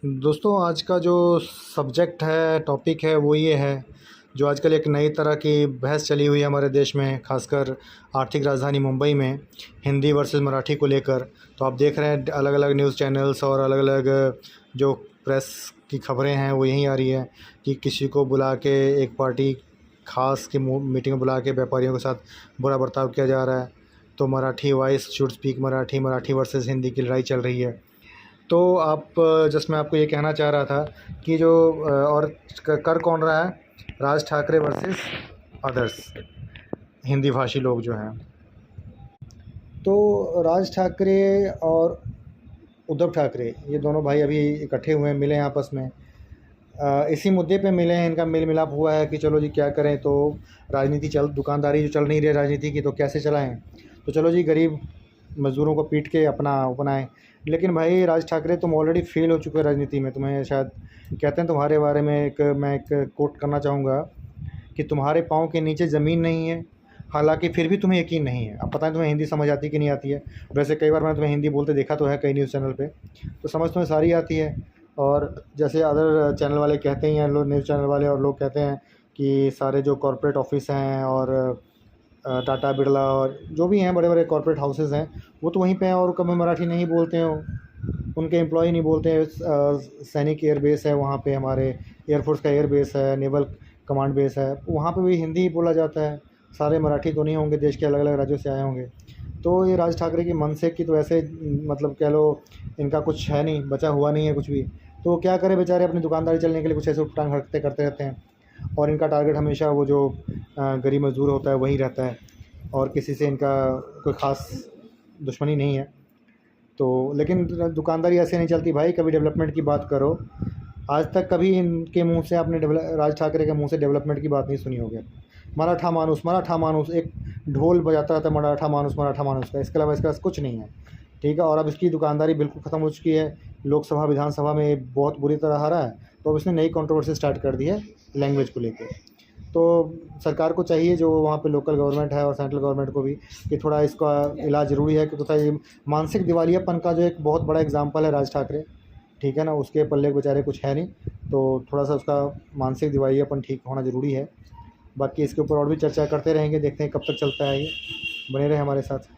दोस्तों आज का जो सब्जेक्ट है, टॉपिक है, वो ये है, जो आजकल एक नई तरह की बहस चली हुई है हमारे देश में, ख़ासकर आर्थिक राजधानी मुंबई में, हिंदी वर्सेस मराठी को लेकर। तो आप देख रहे हैं अलग-अलग न्यूज़ चैनल्स और अलग-अलग जो प्रेस की खबरें हैं वो यही आ रही है कि किसी को बुला के एक पार्टी ख़ास की मीटिंग में बुला के व्यापारियों के साथ बुरा बर्ताव किया जा रहा है। तो Marathi voice should speak Marathi, Marathi versus Hindi की लड़ाई चल रही है। तो आप जस्ट मैं आपको ये कहना चाह रहा था कि जो और कर कौन रहा है, राज ठाकरे वर्सेस अदर्स हिंदी भाषी लोग जो हैं। तो राज ठाकरे और उद्धव ठाकरे ये दोनों भाई अभी इकट्ठे हुए हैं, मिले हैं आपस में। इसी मुद्दे पे मिले हैं, इनका मेल मिलाप हुआ है कि चलो जी क्या करें, तो राजनीति दुकानदारी जो चल नहीं रही है राजनीति की, तो कैसे चलाएं। तो चलो जी गरीब मज़दूरों को पीट के अपना अपनाएं। लेकिन भाई राज ठाकरे तुम ऑलरेडी फेल हो चुके हो राजनीति में। तुम्हें शायद कहते हैं तुम्हारे बारे में मैं एक कोट करना चाहूँगा कि तुम्हारे पाँव के नीचे ज़मीन नहीं है, हालांकि फिर भी तुम्हें यकीन नहीं है। अब पता नहीं तुम्हें हिंदी समझ आती कि नहीं आती है। वैसे कई बार मैंने तुम्हें हिंदी बोलते देखा तो है कई न्यूज़ चैनल पे, तो समझ तुम्हें सारी आती है। और जैसे अदर चैनल वाले कहते ही हैं, लोग न्यूज़ चैनल वाले और लोग कहते हैं कि सारे जो कॉरपोरेट ऑफिस हैं और टाटा बिरला और जो भी हैं बड़े बड़े कॉरपोरेट हाउसेज़ हैं वो तो वहीं पे हैं और कभी मराठी नहीं बोलते हो, उनके एम्प्लॉय नहीं बोलते हैं। सैनिक एयर बेस है वहाँ पे, हमारे एयरफोर्स का एयर बेस है, नेवल कमांड बेस है, वहाँ पे भी हिंदी ही बोला जाता है। सारे मराठी तो नहीं होंगे, देश के अलग अलग राज्यों से आए होंगे। तो ये राज ठाकरे की मन से कि तो ऐसे मतलब कह लो इनका कुछ है नहीं, बचा हुआ नहीं है कुछ भी। तो क्या करें बेचारे, अपनी दुकानदारी चलने के लिए कुछ ऐसे उठटांग हरकतें करते रहते हैं। और इनका टारगेट हमेशा वो जो गरीब मज़दूर होता है वही रहता है, और किसी से इनका कोई ख़ास दुश्मनी नहीं है। तो लेकिन दुकानदारी ऐसे नहीं चलती भाई। कभी डेवलपमेंट की बात करो, आज तक कभी इनके मुंह से आपने राज ठाकरे के मुंह से डेवलपमेंट की बात नहीं सुनी होगी। मराठा मानुस एक ढोल बजाता रहता है, मराठा मानुस का, इसके अलावा इसके पास कुछ नहीं है। ठीक है, और अब इसकी दुकानदारी बिल्कुल ख़त्म हो चुकी है। लोकसभा विधानसभा में ये बहुत बुरी तरह हारा है, तो अब इसने नई कंट्रोवर्सी स्टार्ट कर दी है लैंग्वेज को लेकर। तो सरकार को चाहिए, जो वहाँ पे लोकल गवर्नमेंट है और सेंट्रल गवर्नमेंट को भी, कि थोड़ा इसका इलाज ज़रूरी है। कि तथा ये मानसिक दिवालियापन का जो एक बहुत बड़ा एग्जाम्पल है राज ठाकरे, ठीक है ना, उसके पल्ले बेचारे कुछ है नहीं, तो थोड़ा सा उसका मानसिक दिवालियापन ठीक होना ज़रूरी है। बाकी इसके ऊपर और भी चर्चा करते रहेंगे, देखते हैं कब तक चलता है ये। बने रहे हमारे साथ।